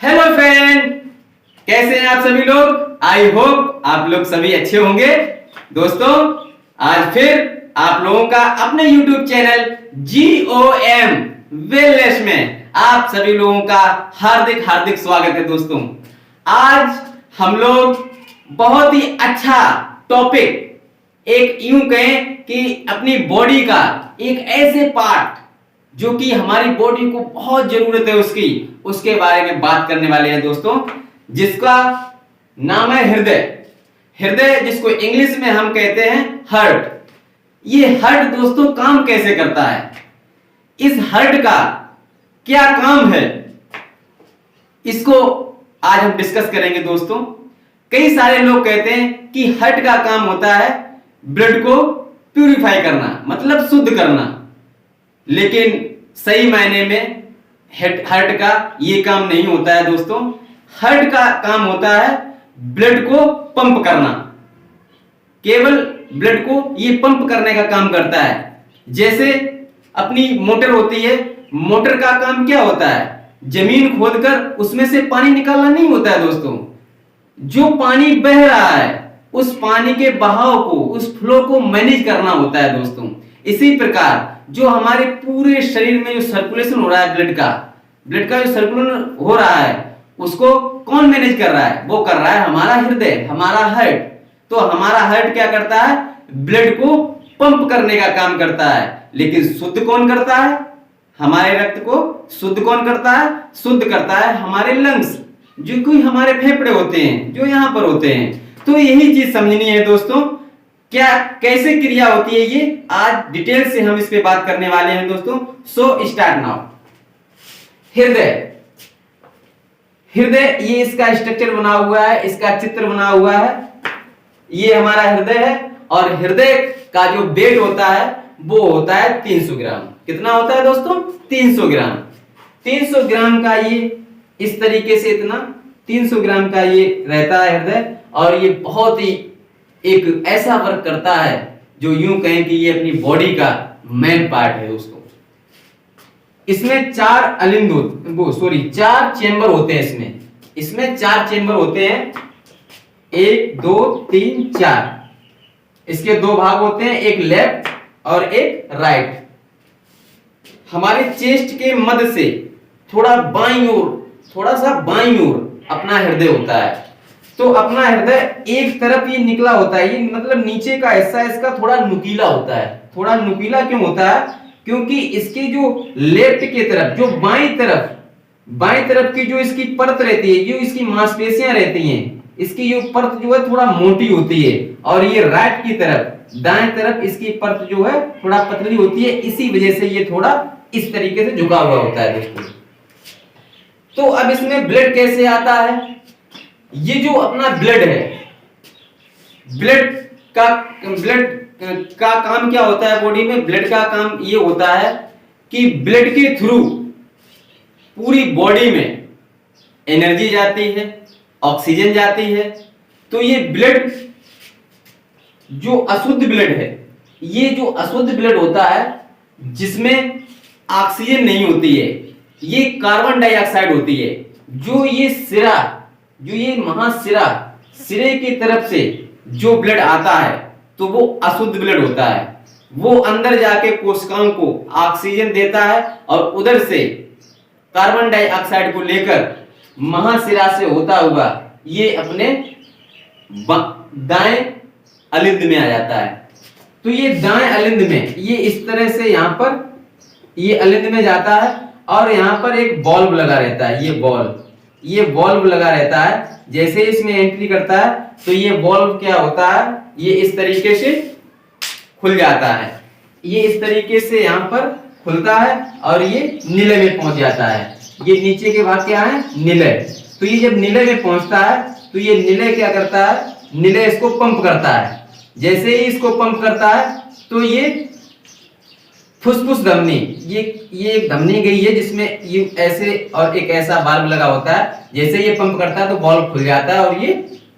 Hello friend, कैसे हैं आप सभी लोग। आई होप आप लोग सभी अच्छे होंगे। दोस्तों, आज फिर आप लोगों का अपने YouTube चैनल GOM वेलनेस में आप सभी लोगों का हार्दिक हार्दिक स्वागत है। दोस्तों, आज हम लोग बहुत ही अच्छा टॉपिक, एक यूं कहें कि अपनी बॉडी का एक ऐसे पार्ट जो कि हमारी बॉडी को बहुत जरूरत है उसके बारे में बात करने वाले हैं दोस्तों, जिसका नाम है हृदय। हृदय जिसको इंग्लिश में हम कहते हैं हार्ट। ये हार्ट दोस्तों काम कैसे करता है, इस हार्ट का क्या काम है, इसको आज हम डिस्कस करेंगे दोस्तों। कई सारे लोग कहते हैं कि हार्ट का काम होता है ब्लड को प्यूरिफाई करना, मतलब शुद्ध करना, लेकिन सही मायने में हार्ट का ये काम नहीं होता है दोस्तों। हार्ट का काम होता है ब्लड को पंप करना, केवल ब्लड को ये पंप करने का काम करता है। जैसे अपनी मोटर होती है, मोटर का काम क्या होता है, जमीन खोदकर उसमें से पानी निकालना नहीं होता है दोस्तों। जो पानी बह रहा है उस पानी के बहाव को, उस फ्लो को मैनेज करना होता है दोस्तों। इसी प्रकार जो हमारे पूरे शरीर में जो सर्कुलेशन हो रहा है ब्लड का जो सर्कुलेशन हो रहा है, उसको कौन मैनेज कर रहा है, वो कर रहा है हमारा हृदय, हमारा हार्ट। तो हमारा हार्ट क्या करता है, ब्लड को पंप करने का काम करता है। लेकिन शुद्ध कौन करता है, हमारे रक्त को शुद्ध कौन करता है, शुद्ध करता है हमारे लंग्स, जो कोई हमारे फेफड़े होते हैं, जो यहां पर होते हैं। तो यही चीज समझनी है दोस्तों, क्या कैसे क्रिया होती है, ये आज डिटेल से हम इस पे बात करने वाले हैं दोस्तों। So start now. हृदय, हृदय ये इसका स्ट्रक्चर बना हुआ है, इसका चित्र बना हुआ है। ये हमारा हृदय है और हृदय का जो वेट होता है वो होता है 300 ग्राम। कितना होता है दोस्तों, 300 ग्राम। 300 ग्राम का ये इस तरीके से, इतना 300 ग्राम का ये रहता है हृदय। और ये बहुत ही एक ऐसा वर्क करता है जो यूं कहें कि ये अपनी बॉडी का मेन पार्ट है दोस्तों। इसमें चार चेंबर होते हैं। इसमें 4 चेंबर होते हैं, 1 2 3 4। इसके 2 भाग होते हैं, एक लेफ्ट और एक राइट। हमारे चेस्ट के मध्य से थोड़ा सा बाईं ओर अपना हृदय होता है। तो अपना हृदय एक तरफ ये निकला होता है, ये मतलब नीचे का हिस्सा इसका थोड़ा नुकीला होता है। थोड़ा नुकीला क्यों होता है, क्योंकि इसके जो लेफ्ट के तरफ, जो बाईं तरफ की जो इसकी परत रहती है, जो इसकी मांसपेशियां रहती हैं, इसकी जो परत जो है थोड़ा मोटी होती है। और ये राइट की तरफ, दाएं तरफ इसकी परत जो है थोड़ा पतली होती है। इसी वजह से ये थोड़ा इस तरीके से झुका हुआ होता है दोस्तों। तो अब इसमें ब्लड कैसे आता है, ये जो अपना ब्लड है, ब्लड का काम क्या होता है बॉडी में। ब्लड का काम ये होता है कि ब्लड के थ्रू पूरी बॉडी में एनर्जी जाती है, ऑक्सीजन जाती है। तो ये ब्लड जो अशुद्ध ब्लड है, ये जो अशुद्ध ब्लड होता है जिसमें ऑक्सीजन नहीं होती है, ये कार्बन डाइऑक्साइड होती है। जो ये महाशिरा, सिरे की तरफ से जो ब्लड आता है तो वो अशुद्ध ब्लड होता है। वो अंदर जाके कोशिकाओं को ऑक्सीजन देता है और उधर से कार्बन डाइऑक्साइड को लेकर महाशिरा से होता हुआ ये अपने दाएं अलिंद में आ जाता है। तो ये दाएं अलिंद में, ये इस तरह से यहां पर ये अलिंद में जाता है और यहां पर एक बॉल्व लगा रहता है। ये बॉल्व लगा रहता है। जैसे इसमें एंट्री करता है तो ये बॉल्व क्या होता है, ये इस तरीके से खुल जाता है। ये इस तरीके से यहाँ पर खुलता है और ये नीले में पहुंच जाता है। ये नीचे के भाग क्या है, नीले। तो ये जब नीले में पहुंचता है तो ये नीले क्या करता है, नीले इसको पंप करता है। जैसे ही इसको पंप करता है तो ये फुसफुस धमनी, ये एक धमनी गई है जिसमें ये ऐसे और एक ऐसा वाल्व लगा होता है। जैसे ये पंप करता है तो वाल्व खुल जाता है और ये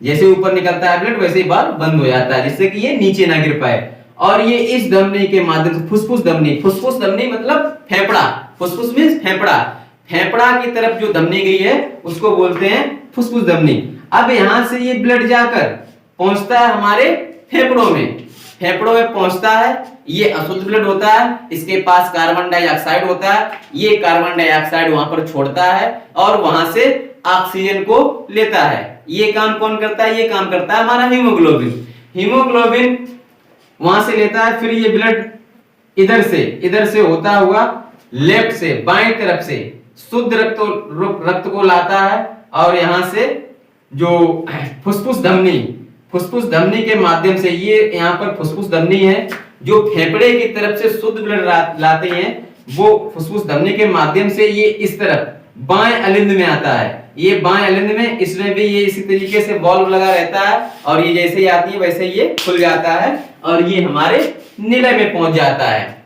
जैसे ऊपर निकलता है ब्लड, वैसे ही वाल्व बंद हो जाता है, जिससे कि ये नीचे ना गिर पाए। और ये इस धमनी के माध्यम से फुसफुस धमनी मतलब फेफड़ा, फुसफुस मींस फेफड़ा, फेफड़ा की तरफ जो धमनी गई है उसको बोलते हैं फुसफुस धमनी। अब यहां से ये ब्लड जाकर पहुंचता है हमारे फेफड़ों में, फेफड़ों में पहुंचता है, ये अशुद्ध ब्लड होता है, इसके पास कार्बन डाइऑक्साइड होता है, ये कार्बन डाइऑक्साइड वहां पर छोड़ता है और वहां से ऑक्सीजन को लेता है। ये काम कौन करता है? ये काम करता है हमारा हीमोग्लोबिन। हीमोग्लोबिन वहां से लेता है, फिर ये ब्लड इधर से होता हुआ लेफ्ट से बाएं तरफ से शुद्ध रक्त को लाता है और यहां से जो फुसफुस धमनी के माध्यम से, ये यहाँ पर फुसफुस धमनी है जो फेफड़े की तरफ से शुद्ध ब्लड लाते हैं, वो फुसफुस धमनी के माध्यम से ये इस तरफ बाएं अलिंद में आता है। ये बाएं अलिंद में, इसमें भी ये इसी तरीके से वॉल्व लगा रहता है और ये जैसे ही आती है वैसे ये खुल जाता है और ये हमारे निलय में पहुंच जाता है।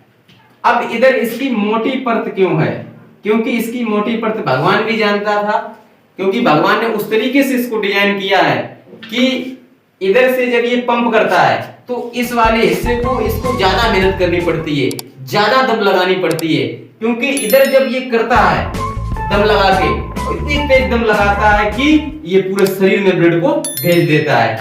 अब इधर इसकी मोटी परत क्यों है? क्योंकि इसकी मोटी परत भगवान भी जानता था, क्योंकि भगवान ने उस तरीके से इसको डिजाइन किया है कि इधर से जब ये पंप करता है तो इस वाले हिस्से को इसको ज्यादा मेहनत करनी पड़ती है, ज्यादा दम लगानी पड़ती है, क्योंकि इधर जब ये करता है दम लगा के, इतनी तेज दम लगाता है कि ये पूरे शरीर में ब्लड को भेज देता है।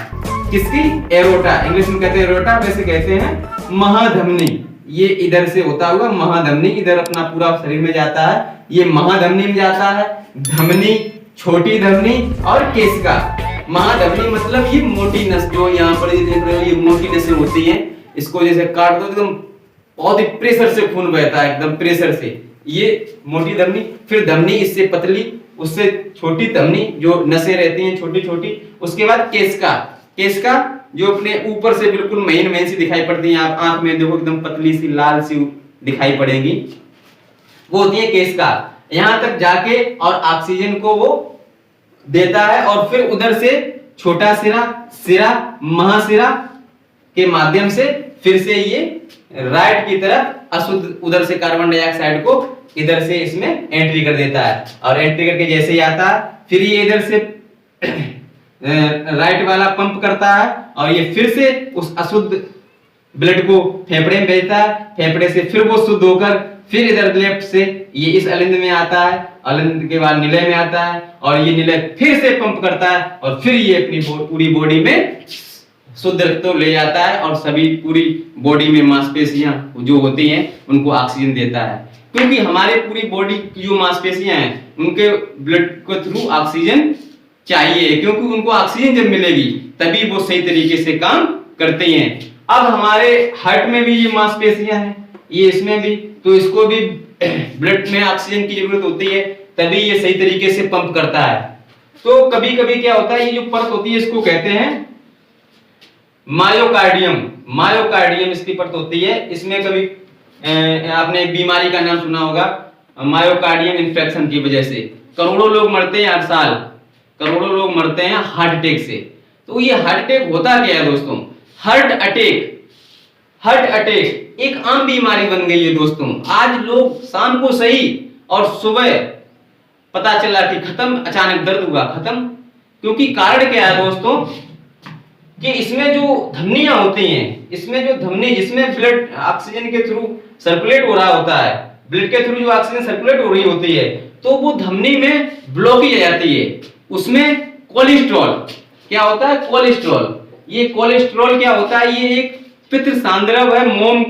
किसकी? एरोटा, इंग्लिश में कहते हैं एरोटा, वैसे कहते हैं महाधमनी। ये इधर से होता हुआ महाधमनी इधर अपना पूरा शरीर में जाता है, ये महाधमनी में जाता है। धमनी, छोटी धमनी और केशिका। महाधमनी मतलब ये मोटी नस, जो यहाँ पर ये देख रहे हो, ये मोटी नसें होती हैं, इसको जैसे काट दो एकदम बहुत ही प्रेशर से खून बहता है, एकदम प्रेशर से, ये मोटी धमनी। फिर धमनी इससे पतली, उससे छोटी धमनी जो नसें रहती हैं छोटी छोटी। उसके बाद केशिका जो अपने ऊपर से बिल्कुल महीन सी दिखाई पड़ती है, आप आंख में देखो एकदम पतली सी लाल सी दिखाई पड़ेगी, वो होती है केशिका। यहां तक जाके और ऑक्सीजन को वो देता है और फिर उधर से छोटा सिरा, महासिरा के माध्यम से फिर से ये राइट की तरफ अशुद्ध, उधर से कार्बन डाइऑक्साइड को इधर से इसमें एंट्री कर देता है और एंट्री करके जैसे ही आता है फिर ये इधर से राइट वाला पंप करता है और ये फिर से उस अशुद्ध ब्लड को फेफड़े में भेजता है, फेफड़े से फिर वो शुद्ध होकर फिर इधर लेफ्ट से ये इस अलिंद में आता है, अलिंद के बाद निलय में आता है और ये निलय फिर से पंप करता है और फिर ये अपनी पूरी बॉडी में शुद्ध रक्त ले जाता है और सभी पूरी बॉडी में मांसपेशियां जो होती हैं उनको ऑक्सीजन देता है। क्योंकि हमारे पूरी बॉडी की जो मांसपेशियां हैं उनके ब्लड के थ्रू ऑक्सीजन चाहिए, क्योंकि उनको ऑक्सीजन जब मिलेगी तभी वो सही तरीके से काम करते हैं। अब हमारे हार्ट में भी ये मांसपेशियां हैं, ये इसमें भी, तो इसको भी ब्लड में ऑक्सीजन की जरूरत होती है, तभी ये सही तरीके से पंप करता है। तो कभी कभी क्या होता है, ये जो परत होती है इसको कहते हैं मायोकार्डियम इसकी परत होती है। इसमें कभी आपने एक बीमारी का नाम सुना होगा, मायोकार्डियम इन्फेक्शन की वजह से करोड़ों लोग मरते हैं हर साल, करोड़ों लोग मरते हैं हार्ट अटैक से। तो ये हार्ट अटैक होता क्या है दोस्तों? हार्ट अटैक एक आम बीमारी बन गई है दोस्तों। आज लोग शाम को सही और सुबह पता चला कि खत्म, अचानक दर्द हुआ खत्म। क्योंकि कारण क्या है दोस्तों कि इसमें जो धमनियां होती हैं, इसमें जो धमनी जिसमें ब्लड ऑक्सीजन के थ्रू सर्कुलेट हो रहा होता है, ब्लड के थ्रू जो ऑक्सीजन सर्कुलेट हो रही होती है, तो वो धमनी में ब्लॉकेज आ जाती है। उसमें कोलेस्ट्रॉल क्या होता है? कोलेस्ट्रॉल, ये कोलेस्ट्रॉल क्या होता है? ये एक पित्त सांद्रव है, मोम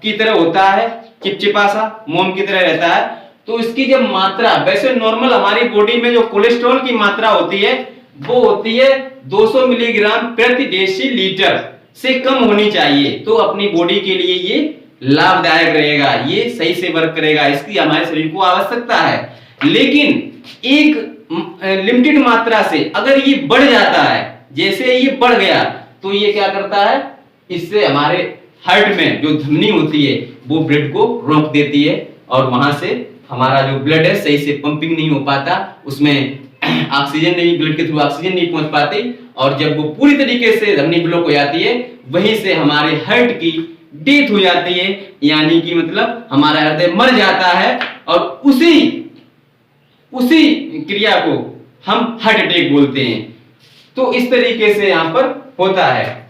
की तरह होता है, चिपचिपा सा मोम की तरह रहता है। तो इसकी जब मात्रा, वैसे नॉर्मल हमारी बॉडी में जो कोलेस्ट्रॉल की मात्रा होती है वो होती है 200 मिलीग्राम प्रति डेसीलीटर से कम होनी चाहिए, तो अपनी बॉडी के लिए ये लाभदायक रहेगा, ये सही से वर्क करेगा, इसकी हमारे शरीर को आवश्यकता है। लेकिन एक लिमिटेड मात्रा से अगर ये बढ़ जाता है, जैसे ये बढ़ गया तो ये क्या करता है, इससे हमारे हार्ट में जो धमनी होती है वो ब्लड को रोक देती है और वहां से हमारा जो ब्लड है सही से पंपिंग नहीं हो पाता, उसमें ऑक्सीजन नहीं, ब्लड के थ्रू ऑक्सीजन नहीं पहुंच पाती और जब वो पूरी तरीके से धमनी ब्लॉक हो जाती है वहीं से हमारे हार्ट की डेथ हो जाती है, यानी कि मतलब हमारा हृदय मर जाता है और उसी क्रिया को हम हार्ट अटैक बोलते हैं। तो इस तरीके से यहां पर होता है।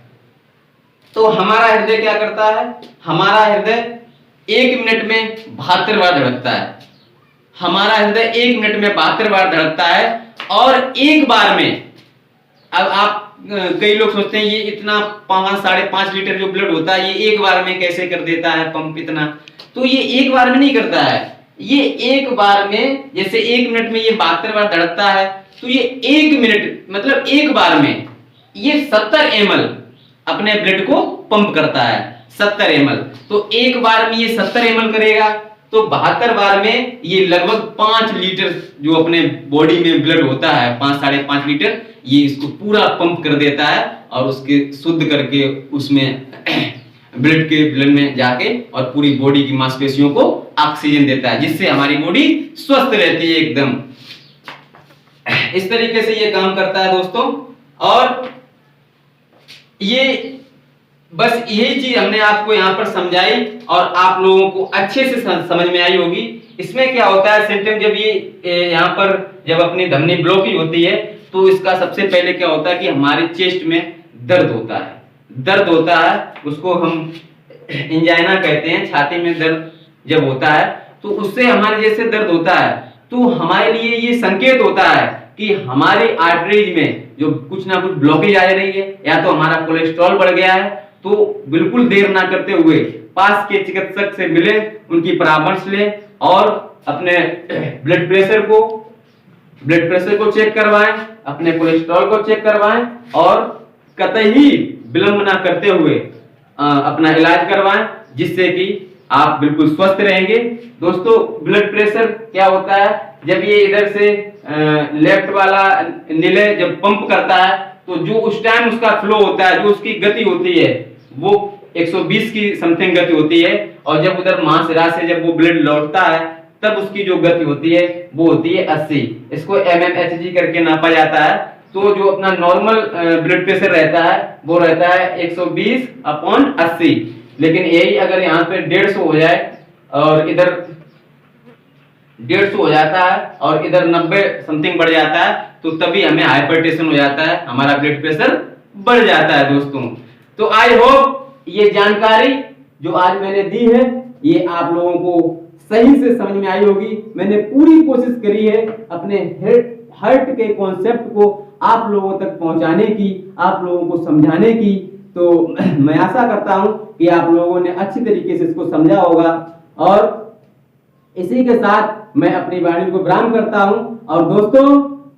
तो हमारा हृदय क्या करता है? हमारा हृदय 1 मिनट में 72 बार धड़कता है। हमारा हृदय 1 मिनट में 72 बार धड़कता है। और एक बार में, अब आप कई लोग सोचते हैं ये इतना 5-5.5 लीटर जो ब्लड होता है ये एक बार में कैसे कर देता है पंप इतना, तो ये एक बार में नहीं करता है। ये एक बार में, जैसे 1 मिनट में ये 72 बार धड़कता है, तो ये 1 मिनट मतलब एक बार में ये 70 ml अपने ब्लड को पंप करता है, 70 ml। तो एक बार में ये 70 ml करेगा, तो 72 बार में ये लगभग 5 लीटर जो अपने बॉडी में ब्लड होता है, 5-5.5 लीटर, ये इसको पूरा पंप कर देता है और उसके शुद्ध करके उसमें ब्लड में जाके और पूरी बॉडी की मांसपेशियों को ऑक्सीजन देता है, जिससे हमारी बॉडी स्वस्थ रहती है एकदम। इस तरीके से ये काम करता है दोस्तों। और ये बस यही चीज हमने आपको यहाँ पर समझाई और आप लोगों को अच्छे से समझ में आई होगी। इसमें क्या होता है, सिम्टम जब ये यहाँ पर जब अपनी धमनी ब्लॉकेज होती है तो इसका सबसे पहले क्या होता है कि हमारे चेस्ट में दर्द होता है, दर्द होता है, उसको हम एंजाइना कहते हैं। छाती में दर्द जब होता है तो उससे हमारे जैसे दर्द होता है, तो हमारे लिए ये संकेत होता है कि हमारी आर्टरीज में जो कुछ ना कुछ ब्लॉकेज आ रही है, या तो हमारा कोलेस्ट्रॉल बढ़ गया है। तो बिल्कुल देर ना करते हुए पास के चिकित्सक से मिले, उनकी परामर्श ले और अपने ब्लड प्रेशर को चेक करवाएं, अपने कोलेस्ट्रॉल को चेक करवाएं और कतई विलंब ना करते हुए अपना इलाज करवाएं, जिससे कि आप बिल्कुल स्वस्थ रहेंगे। दोस्तों, ब्लड प्रेशर क्या होता है, जब ये इधर से लेफ्ट वाला निलय जब पंप करता है तो जो उस टाइम उसका फ्लो होता है, जो उसकी गति होती है वो 120 की समथिंग गति होती है, और जब उधर महाशिरा से जब वो ब्लड लौटता है तब उसकी जो गति होती है वो होती है 80। इसको mmHg करके नापा जाता है। तो जो अपना नॉर्मल ब्लड प्रेशर रहता है वो रहता है 120/80, लेकिन यही अगर यहाँ पे 150 हो जाए और इधर 150 हो जाता है और इधर 90 समथिंग बढ़ जाता है, तो तभी हमें हाइपरटेंशन हो जाता है, हमारा ब्लड प्रेशर बढ़ जाता है दोस्तों। तो आई होप ये जानकारी जो आज मैंने दी है ये आप लोगों को सही से समझ में आई होगी। मैंने पूरी कोशिश करी है अपने हार्ट के कॉन्सेप्ट को आप लोगों तक पहुंचाने की, आप लोगों को समझाने की। तो मैं आशा करता हूं कि आप लोगों ने अच्छी तरीके से इसको समझा होगा। और इसी के साथ मैं अपनी वाणी को विराम करता हूं। और दोस्तों,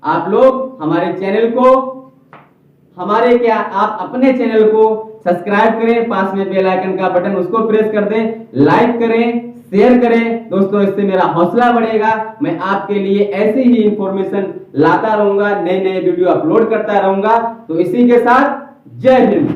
आप लोग हमारे चैनल को आप अपने चैनल को सब्सक्राइब करें, पास में बेल आइकन का बटन उसको प्रेस कर दें, लाइक करें, शेयर करें दोस्तों, इससे मेरा हौसला बढ़ेगा। मैं आपके लिए ऐसी ही इंफॉर्मेशन लाता रहूंगा, नए नए वीडियो अपलोड करता रहूंगा। तो इसी के साथ जय हिंद।